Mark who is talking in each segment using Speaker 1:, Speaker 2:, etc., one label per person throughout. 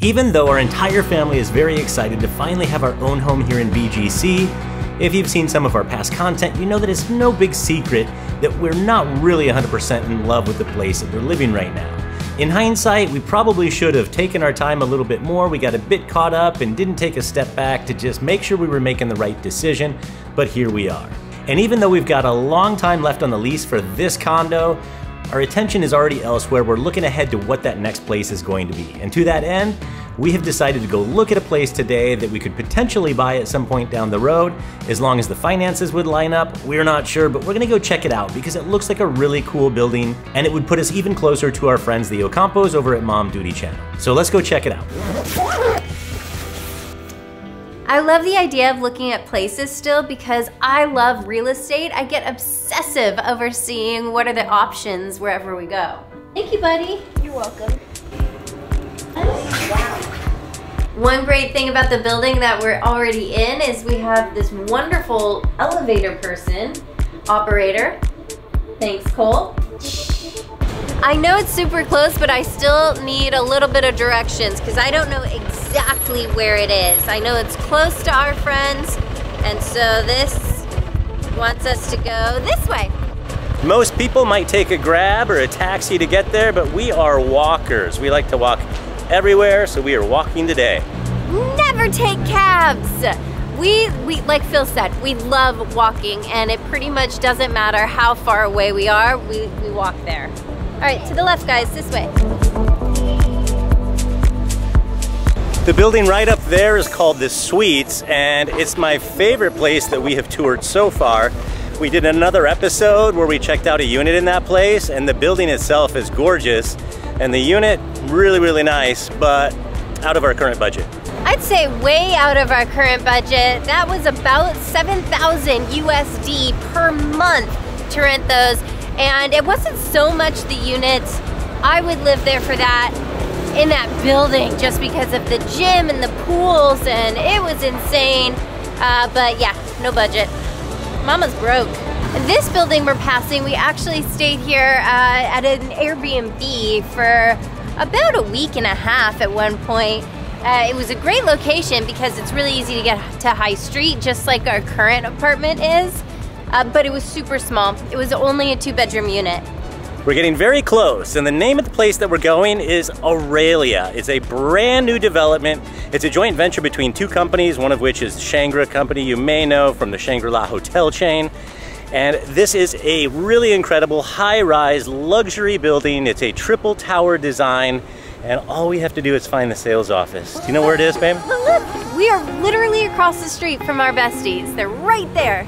Speaker 1: Even though our entire family is very excited to finally have our own home here in BGC, if you've seen some of our past content, you know that it's no big secret that we're not really 100% in love with the place that we're living right now. In hindsight, we probably should have taken our time a little bit more. We got a bit caught up and didn't take a step back to just make sure we were making the right decision, but here we are. And even though we've got a long time left on the lease for this condo, our attention is already elsewhere. We're looking ahead to what that next place is going to be. And to that end, we have decided to go look at a place today that we could potentially buy at some point down the road. As long as the finances would line up, we're not sure, but we're gonna go check it out because it looks like a really cool building and it would put us even closer to our friends, the Ocampos, over at Mom Duty Channel. So let's go check it out.
Speaker 2: I love the idea of looking at places still because I love real estate. I get obsessive over seeing what are the options wherever we go. Thank you, buddy.
Speaker 3: You're welcome.
Speaker 2: Wow. One great thing about the building that we're already in is we have this wonderful elevator person, operator. Thanks, Cole. I know it's super close, but I still need a little bit of directions because I don't know exactly where it is. I know it's close to our friends, and so this wants us to go this way.
Speaker 1: Most people might take a grab or a taxi to get there, but we are walkers. We like to walk everywhere, so we are walking today.
Speaker 2: Never take cabs. We like Phil said, we love walking, and it pretty much doesn't matter how far away we are, we walk there. All right, to the left, guys, this way.
Speaker 1: The building right up there is called the Suites, and it's my favorite place that we have toured so far. We did another episode where we checked out a unit in that place, and the building itself is gorgeous, and the unit really, really nice, but out of our current budget.
Speaker 2: I'd say way out of our current budget. That was about 7,000 USD per month to rent those, and it wasn't so much the units. I would live there for that, in that building, just because of the gym and the pools, and it was insane. But yeah, no budget. Mama's broke. This building we're passing, we actually stayed here at an Airbnb for about a week and a half at one point. It was a great location because it's really easy to get to High Street, just like our current apartment is, but it was super small. It was only a 2-bedroom unit.
Speaker 1: We're getting very close, and the name of the place that we're going is Aurelia. It's a brand new development. It's a joint venture between two companies, one of which is Shangri company you may know from the Shangri-La hotel chain. And this is a really incredible high-rise luxury building. It's a triple tower design, and all we have to do is find the sales office. Do you know where it is, babe?
Speaker 2: Look, we are literally across the street from our besties. They're right there.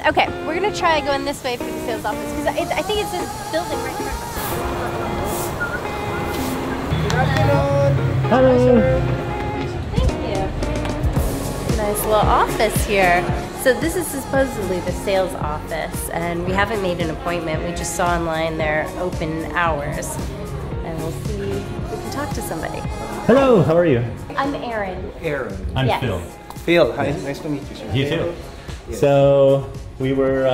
Speaker 2: Okay, we're gonna try going this way for the sales office because I think it's this building right here.
Speaker 3: Good afternoon.
Speaker 1: Hello.
Speaker 2: Thank you. Nice little office here. So this is supposedly the sales office, and we haven't made an appointment. We just saw online their open hours, and we'll see if we can talk to somebody.
Speaker 1: Hello, how are you?
Speaker 2: I'm Erin.
Speaker 4: Aaron.
Speaker 1: I'm
Speaker 2: Yes.
Speaker 1: Phil.
Speaker 4: Phil, hi. Nice to meet you, sir.
Speaker 1: You too.
Speaker 4: Yes.
Speaker 1: So we were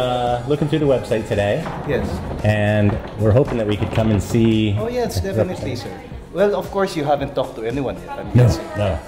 Speaker 1: looking through the website today,
Speaker 4: Yes.
Speaker 1: and we're hoping that we could come and see.
Speaker 4: Oh, yes, definitely, sir. Well, of course, you haven't talked to anyone yet. I'm
Speaker 1: No,
Speaker 4: guessing.
Speaker 1: no.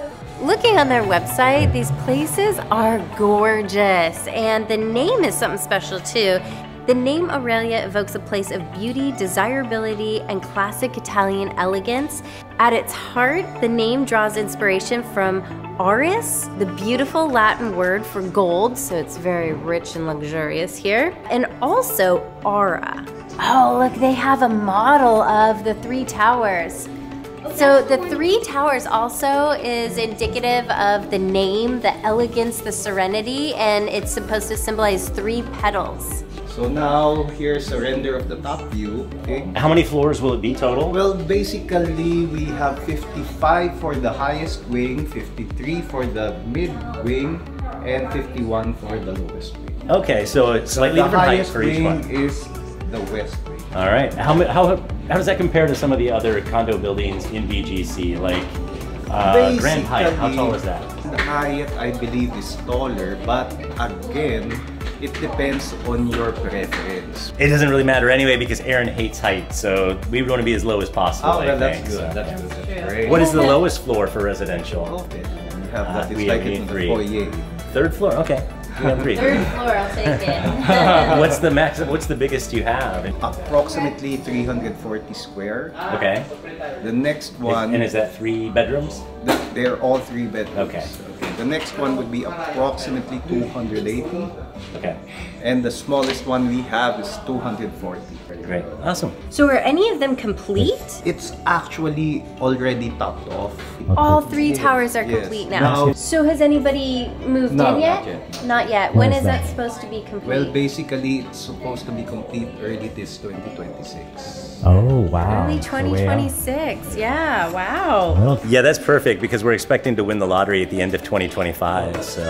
Speaker 2: Looking on their website, these places are gorgeous, and the name is something special too. The name Aurelia evokes a place of beauty, desirability, and classic Italian elegance. At its heart, the name draws inspiration from auris, the beautiful Latin word for gold, so it's very rich and luxurious here, and also aura. Oh, look, they have a model of the 3 towers. So the 3 towers also is indicative of the name, the elegance, the serenity, and it's supposed to symbolize 3 petals.
Speaker 4: So now, here's a render of the top view. Okay.
Speaker 1: How many floors will it be total?
Speaker 4: Well, basically, we have 55 for the highest wing, 53 for the mid wing, and 51 for the lowest wing.
Speaker 1: Okay, so it's slightly different heights for each one.
Speaker 4: The highest wing is the west wing.
Speaker 1: All right. How does that compare to some of the other condo buildings in BGC, like Grand Hyatt? How tall is that?
Speaker 4: The Hyatt, I believe, is taller, but again, it depends on your preference.
Speaker 1: It doesn't really matter anyway because Aaron hates height, so we want to be as low as possible.
Speaker 4: Oh, well,
Speaker 1: I
Speaker 4: that's
Speaker 1: think,
Speaker 4: good.
Speaker 1: so.
Speaker 4: That's good. Great.
Speaker 1: What is the lowest floor for residential?
Speaker 4: Okay. We have that. It's
Speaker 1: we
Speaker 4: like
Speaker 1: have
Speaker 4: in the
Speaker 1: three.
Speaker 4: foyer.
Speaker 1: Third floor, okay. We have 3.
Speaker 2: Third floor, I'll take it.
Speaker 1: What's the max? What's the biggest you have?
Speaker 4: Approximately 340 square.
Speaker 1: Okay.
Speaker 4: The next one,
Speaker 1: And is that 3 bedrooms?
Speaker 4: they're all 3 bedrooms.
Speaker 1: Okay.
Speaker 4: The next one would be approximately 280.
Speaker 1: Okay.
Speaker 4: And the smallest one we have is 240.
Speaker 1: Great. Awesome.
Speaker 2: So are any of them complete?
Speaker 4: It's actually already topped off.
Speaker 2: All 3 towers are
Speaker 4: Yes.
Speaker 2: complete now. So has anybody moved
Speaker 4: No,
Speaker 2: in yet?
Speaker 4: not yet.
Speaker 2: Not yet. When is that supposed to be complete?
Speaker 4: Well, basically, it's supposed to be complete early this 2026.
Speaker 5: Oh, wow.
Speaker 2: Early 2026. Yeah, wow.
Speaker 5: Well,
Speaker 1: Yeah, that's perfect because we're expecting to win the lottery at the end of 2025. So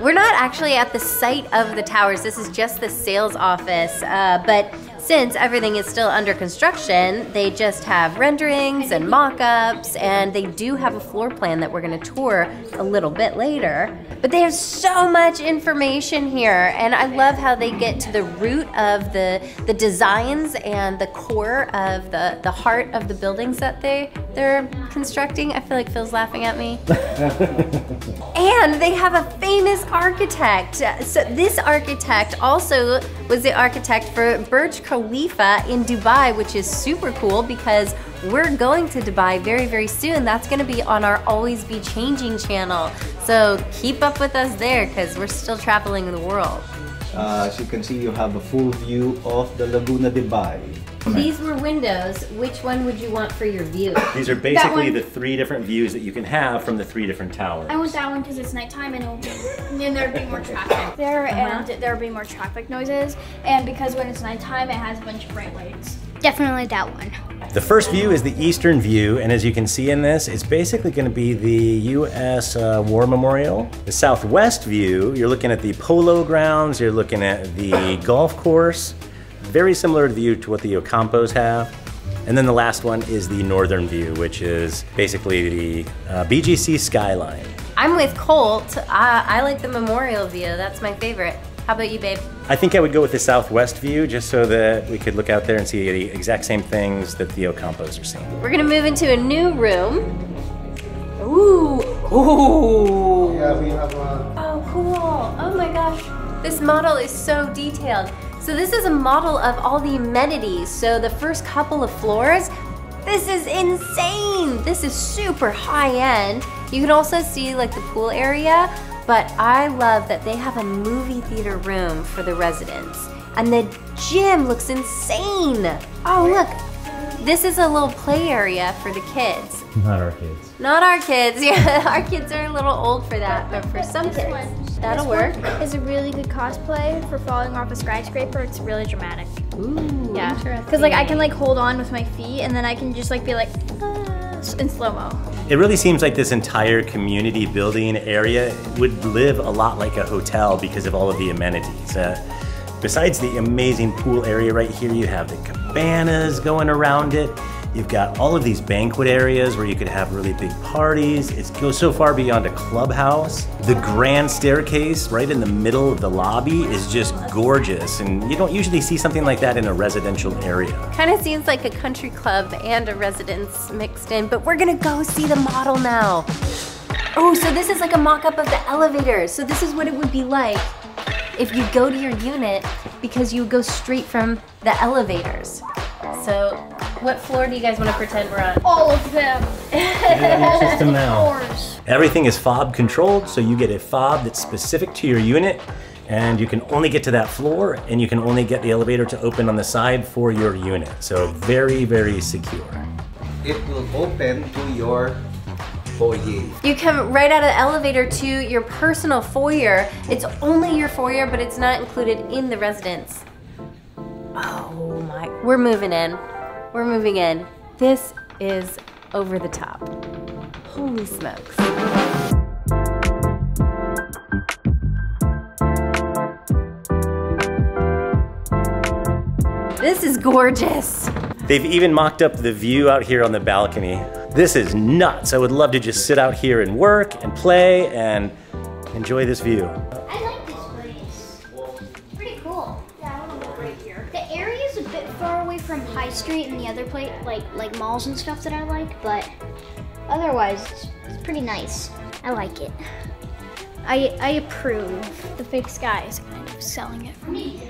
Speaker 2: We're not actually at the site of the towers. This is just the sales office. But since everything is still under construction, they just have renderings and mock-ups, and they do have a floor plan that we're going to tour a little bit later. But there's so much information here, and I love how they get to the root of the designs and the core of the heart of the buildings that they're constructing. I feel like Phil's laughing at me. And they have a famous architect. So this architect also was the architect for Burj Khalifa in Dubai, which is super cool because we're going to Dubai very, very soon. That's gonna be on our Always Be Changing channel. So keep up with us there because we're still traveling the world.
Speaker 4: As you can see, you have a full view of the Laguna Dubai.
Speaker 2: These were windows. Which one would you want for your view?
Speaker 1: these are basically
Speaker 3: one.
Speaker 1: the 3 different views that you can have from the 3 different towers.
Speaker 3: I want that one because it's nighttime and then there'd be more traffic there, and there'd be more traffic noises. And because when it's nighttime, it has a bunch of bright lights. Definitely that one.
Speaker 1: The first view is the eastern view, and as you can see in this, it's basically going to be the U.S. War Memorial. The southwest view, you're looking at the polo grounds, you're looking at the golf course. Very similar view to what the Ocampos have. And then the last one is the northern view, which is basically the BGC skyline.
Speaker 2: I'm with Colt. I like the memorial view. That's my favorite. How about you, babe?
Speaker 1: I think I would go with the southwest view just so that we could look out there and see the exact same things that the Ocampos are seeing.
Speaker 2: We're gonna move into a new room. Ooh, ooh.
Speaker 4: Yeah, we have a...
Speaker 2: Oh, cool. Oh my gosh. This model is so detailed. So this is a model of all the amenities. So the first couple of floors, this is insane. This is super high end. You can also see like the pool area, but I love that they have a movie theater room for the residents. And the gym looks insane. Oh, look. This is a little play area for the kids.
Speaker 5: not our kids.
Speaker 2: Not our kids, yeah. Our kids are a little old for that, but for some kids, that'll work.
Speaker 3: It's a really good cosplay for falling off a skyscraper. It's really dramatic.
Speaker 2: Ooh,
Speaker 3: Yeah,
Speaker 2: interesting.
Speaker 3: because like I can like hold on with my feet, and then I can just like be like in slow-mo.
Speaker 1: It really seems like this entire community building area would live a lot like a hotel because of all of the amenities. Besides the amazing pool area right here, you have the cabanas going around it. You've got all of these banquet areas where you could have really big parties. It goes so far beyond a clubhouse. The grand staircase right in the middle of the lobby is just gorgeous, and you don't usually see something like that in a residential area.
Speaker 2: Kind of seems like a country club and a residence mixed in, but we're gonna go see the model now. Oh, so this is like a mock-up of the elevator. So this is what it would be like if you go to your unit, because you would go straight from the elevators. So what floor do you guys want to pretend we're on?
Speaker 3: All of them.
Speaker 5: System now.
Speaker 3: Floors.
Speaker 1: Everything is fob controlled, so you get a fob that's specific to your unit, and you can only get to that floor, and you can only get the elevator to open on the side for your unit. So very, very secure.
Speaker 4: It will open to your foyer.
Speaker 2: You come right out of the elevator to your personal foyer. It's only your foyer, but it's not included in the residence. Oh my, we're moving in. We're moving in. This is over the top. Holy smokes. This is gorgeous.
Speaker 1: They've even mocked up the view out here on the balcony. This is nuts. I would love to just sit out here and work and play and enjoy this view.
Speaker 3: I like this place. Pretty cool. Yeah, I want to live right here. The area is a bit far away from High Street and the other place, like malls and stuff that I like, but otherwise, it's pretty nice. I like it. I approve. The fake sky is kind of selling it for me.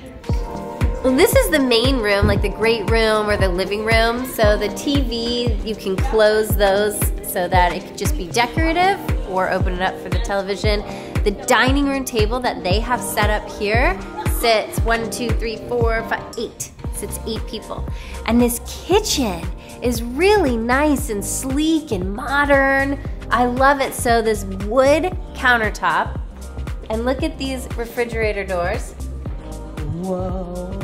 Speaker 2: Well, this is the main room, like the great room or the living room. So the TV, you can close those so that it could just be decorative or open it up for the television. The dining room table that they have set up here sits 1, 2, 3, 4, 5, 8. Sits 8 people. And this kitchen is really nice and sleek and modern. I love it. So this wood countertop, and look at these refrigerator doors. Whoa.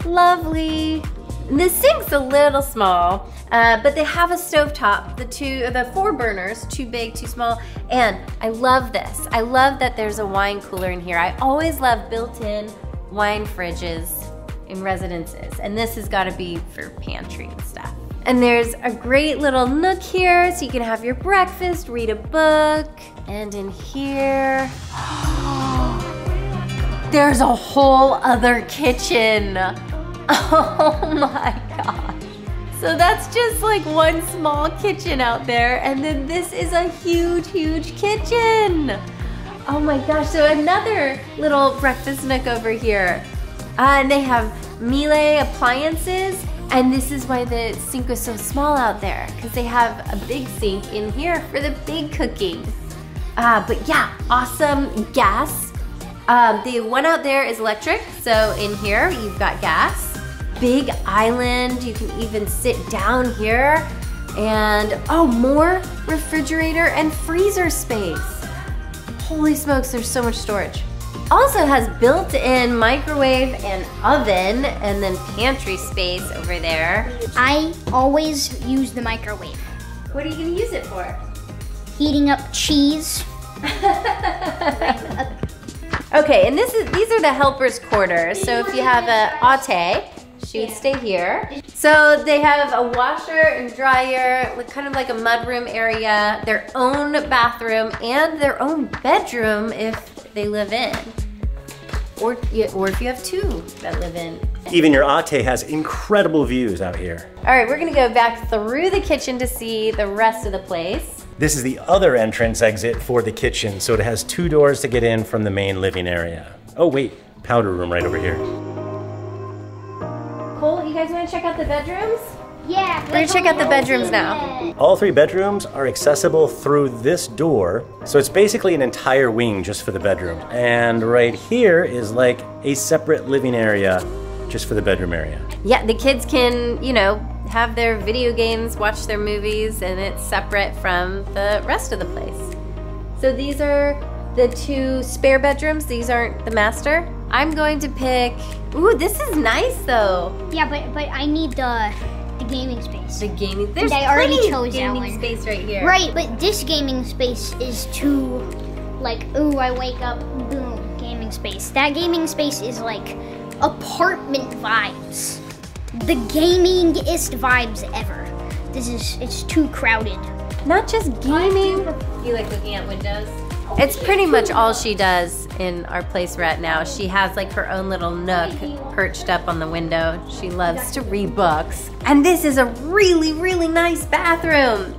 Speaker 2: Lovely. The sink's a little small, but they have a stovetop, the 4 burners, too big, too small, and I love this. I love that there's a wine cooler in here. I always love built-in wine fridges in residences, and this has got to be for pantry and stuff. And there's a great little nook here, so you can have your breakfast, read a book, and in here, there's a whole other kitchen. Oh my gosh. So that's just like one small kitchen out there, and then this is a huge, huge kitchen. Oh my gosh, so another little breakfast nook over here. And they have Miele appliances, and this is why the sink was so small out there, because they have a big sink in here for the big cooking. But yeah, awesome gas. The one out there is electric, so in here you've got gas. Big island, you can even sit down here. And oh, more refrigerator and freezer space. Holy smokes, there's so much storage. Also has built-in microwave and oven, and then pantry space over there.
Speaker 3: I always use the microwave.
Speaker 2: What are you gonna use it for?
Speaker 3: Heating up cheese.
Speaker 2: Okay, and these are the helper's quarters. So if you have a ate, she would stay here. So they have a washer and dryer, kind of like a mudroom area, their own bathroom, and their own bedroom if they live in. Or if you have 2 that live in.
Speaker 1: Even your ate has incredible views out here.
Speaker 2: All right, we're gonna go back through the kitchen to see the rest of the place.
Speaker 1: This is the other entrance exit for the kitchen, so it has 2 doors to get in from the main living area. Oh wait, powder room right over here.
Speaker 2: Cole, you guys wanna check out the bedrooms?
Speaker 3: Yeah.
Speaker 2: We're gonna check out the bedrooms now.
Speaker 1: All 3 bedrooms are accessible through this door, so it's basically an entire wing just for the bedroom. And right here is like a separate living area just for the bedroom area.
Speaker 2: Yeah, the kids can, you know, have their video games, watch their movies, and it's separate from the rest of the place. So these are the 2 spare bedrooms. These aren't the master. I'm going to pick, ooh, this is nice though.
Speaker 3: Yeah, but I need the gaming space.
Speaker 2: The gaming, there's
Speaker 3: I already
Speaker 2: plenty
Speaker 3: chose
Speaker 2: of
Speaker 3: that
Speaker 2: gaming
Speaker 3: one.
Speaker 2: space right here.
Speaker 3: Right, but this gaming space is too, like, ooh, I wake up, boom, gaming space. That gaming space is like apartment vibes. The gamingest vibes ever. It's too crowded.
Speaker 2: Not just gaming. You like looking at windows? It's pretty much all she does in our place we're at now. She has like her own little nook perched up on the window. She loves to read books. And this is a really, really nice bathroom.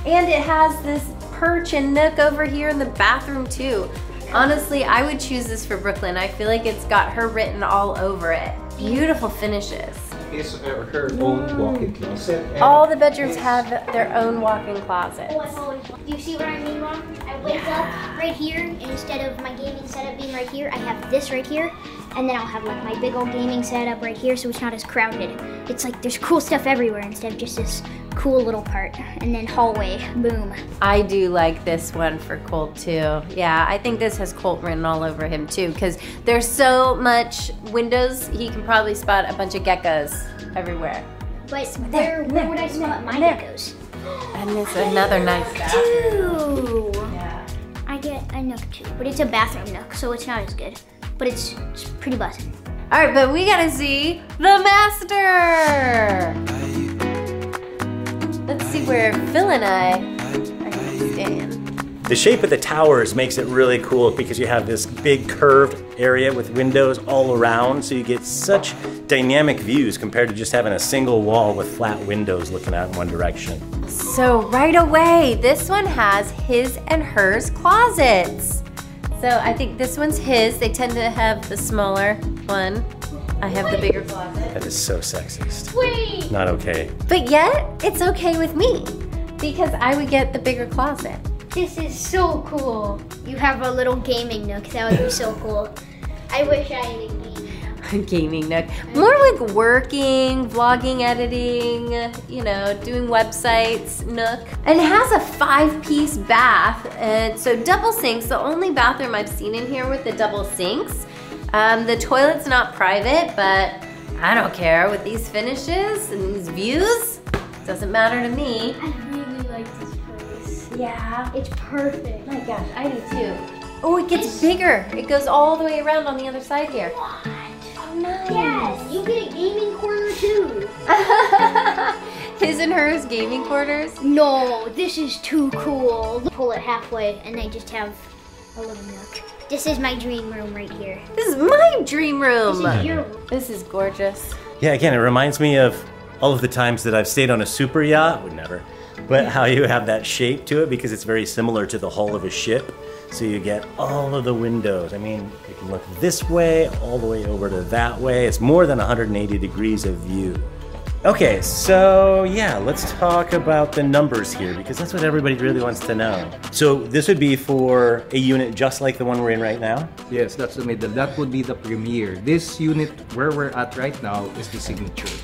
Speaker 2: And it has this perch and nook over here in the bathroom too. Honestly, I would choose this for Brooklyn. I feel like it's got her written all over it. Beautiful finishes.
Speaker 4: Is her own walk-in closet.
Speaker 2: All the bedrooms have their own walk-in closets.
Speaker 3: Do you see what I mean, Mom? I wake up right here, and instead of my gaming setup being right here, I have this right here, and then I'll have like my big old gaming setup right here, so it's not as crowded. It's like there's cool stuff everywhere instead of just this cool little part, and then hallway, boom.
Speaker 2: I do like this one for Colt too. Yeah, I think this has Colt written all over him too, because there's so much windows, he can probably spot a bunch of geckos everywhere.
Speaker 3: But where would I spot my geckos?
Speaker 2: And it's another nice bathroom.
Speaker 3: Ooh.
Speaker 2: Yeah.
Speaker 3: I get a nook too, but it's a bathroom nook, so it's not as good. But it's pretty bussin'.
Speaker 2: All right, but we gotta see the master. Let's see where Phil and I are gonna stand.
Speaker 1: The shape of the towers makes it really cool because you have this big curved area with windows all around, so you get such dynamic views compared to just having a single wall with flat windows looking out in one direction.
Speaker 2: So right away, this one has his and hers closets. So I think this one's his. They tend to have the smaller one. I have the bigger closet.
Speaker 1: That is so sexist.
Speaker 3: Wait.
Speaker 1: Not okay.
Speaker 2: But yet, it's okay with me because I would get the bigger closet.
Speaker 3: This is so cool. You have a little gaming nook. That would be so cool. I wish I had a gaming.
Speaker 2: Gaming nook. More like working, vlogging, editing, you know, doing websites nook. And it has a 5-piece bath, and so double sinks. The only bathroom I've seen in here with the double sinks. The toilet's not private, but I don't care. With these finishes and these views, doesn't matter to me.
Speaker 3: I really like this place.
Speaker 2: Yeah.
Speaker 3: It's perfect.
Speaker 2: My gosh, I do too. Oh, it gets bigger. It goes all the way around on the other side here.
Speaker 3: What?
Speaker 2: Oh, nice.
Speaker 3: Yes, you get a gaming corner too.
Speaker 2: His and hers gaming quarters?
Speaker 3: No, this is too cool. Pull it halfway and I just have a little nook. This is my dream room right here.
Speaker 2: This is my dream room.
Speaker 3: This is your room.
Speaker 2: This is gorgeous.
Speaker 1: Yeah, again, it reminds me of all of the times that I've stayed on a super yacht, would never, but how you have that shape to it because it's very similar to the hull of a ship. So you get all of the windows. I mean, you can look this way, all the way over to that way. It's more than 180 degrees of view. Okay, so yeah, let's talk about the numbers here because that's what everybody really wants to know. So this would be for a unit just like the one we're in right now?
Speaker 4: Yes, that's the middle. That would be the premier. This unit where we're at right now is the signature.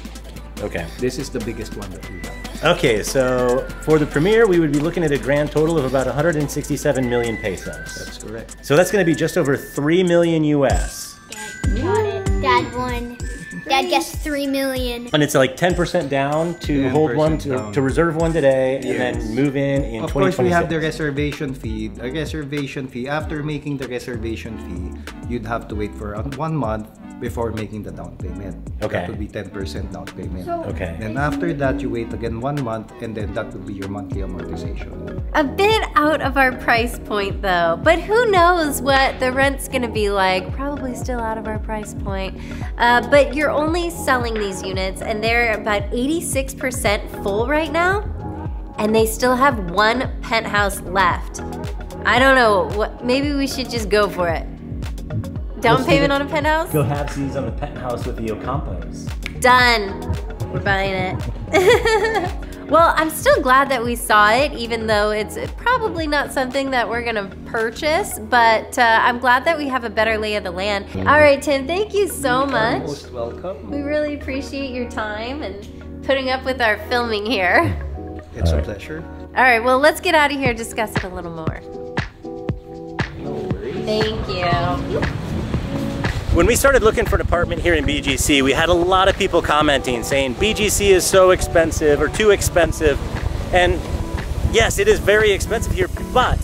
Speaker 1: Okay.
Speaker 4: This is the biggest one that we have.
Speaker 1: Okay, so for the premiere, we would be looking at a grand total of about 167 million pesos.
Speaker 4: That's correct.
Speaker 1: So that's going to be just over 3 million US.
Speaker 3: Dad got it. Dad won. Dad guessed 3 million.
Speaker 1: And it's like 10% down to hold one,
Speaker 4: 10% down.
Speaker 1: to reserve one today,
Speaker 4: Yes.
Speaker 1: and then move in
Speaker 4: Of
Speaker 1: 2026.
Speaker 4: course, we have the reservation fee. A reservation fee, after making the reservation fee, you'd have to wait for 1 month before making the down payment.
Speaker 1: Okay.
Speaker 4: That would be 10% down payment.
Speaker 1: Okay.
Speaker 4: Then after that, you wait again 1 month, and then that would be your monthly amortization.
Speaker 2: A bit out of our price point though, but who knows what the rent's gonna be like. Probably still out of our price point. But you're only selling these units and they're about 86% full right now, and they still have 1 penthouse left. I don't know, maybe we should just go for it. Down payment on a penthouse?
Speaker 1: Go have these on the penthouse with the Ocampos.
Speaker 2: Done. We're buying it. Well, I'm still glad that we saw it, even though it's probably not something that we're gonna purchase, but I'm glad that we have a better lay of the land. All right, Tim, thank you so much.
Speaker 4: Most welcome.
Speaker 2: We really appreciate your time and putting up with our filming here.
Speaker 4: It's a pleasure.
Speaker 2: All right, well, let's get out of here and discuss it a little more.
Speaker 4: No worries.
Speaker 2: Thank you.
Speaker 1: When we started looking for an apartment here in BGC, we had a lot of people commenting saying BGC is so expensive or too expensive. And yes, it is very expensive here, but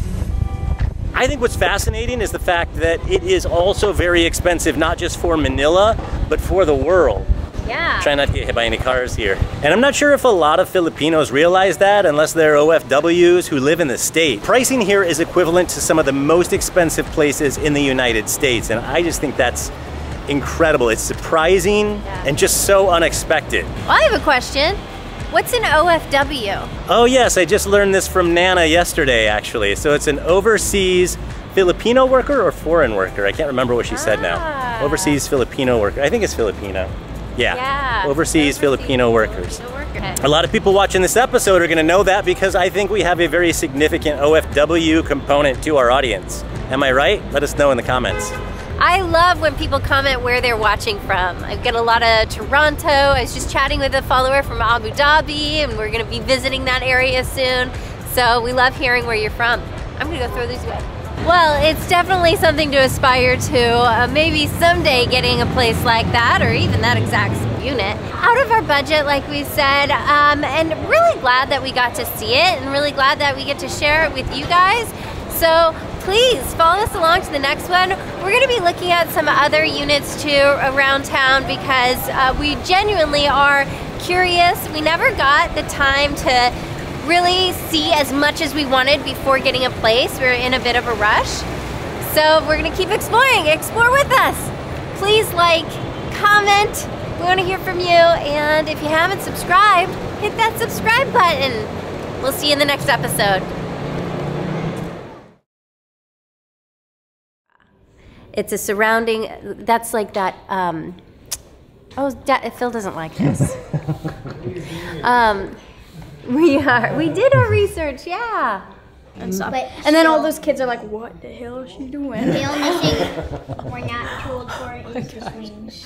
Speaker 1: I think what's fascinating is the fact that it is also very expensive, not just for Manila, but for the world.
Speaker 2: Yeah.
Speaker 1: Try not to get hit by any cars here. And I'm not sure if a lot of Filipinos realize that unless they're OFWs who live in the state. Pricing here is equivalent to some of the most expensive places in the United States. And I just think that's incredible. It's surprising and just so unexpected.
Speaker 2: Well, I have a question. What's an OFW?
Speaker 1: Oh yes, I just learned this from Nana yesterday actually. So it's an overseas Filipino worker or foreign worker. I can't remember what she said now. Overseas Filipino worker. I think it's Filipino. Yeah. Overseas Filipino workers. A lot of people watching this episode are going to know that because I think we have a very significant OFW component to our audience. Am I right? Let us know in the comments.
Speaker 2: I love when people comment where they're watching from. I get a lot of Toronto. I was just chatting with a follower from Abu Dhabi, and we're going to be visiting that area soon. So we love hearing where you're from. I'm going to go throw these away. Well, it's definitely something to aspire to. Maybe someday getting a place like that, or even that exact unit. Out of our budget, like we said, and really glad that we got to see it, and really glad that we get to share it with you guys. So please follow us along to the next one. We're gonna be looking at some other units too around town because we genuinely are curious. We never got the time to really see as much as we wanted before getting a place. We were in a bit of a rush. So we're gonna keep exploring. Explore with us. Please like, comment, We want to hear from you, and if you haven't subscribed, hit that subscribe button. We'll see you in the next episode. It's a surrounding, that's like that, Phil doesn't like this. We did our research, yeah.
Speaker 6: And stuff.
Speaker 3: But
Speaker 6: And then all those kids are like, what the hell is she doing?
Speaker 3: the only thing we're not too old for is just wings.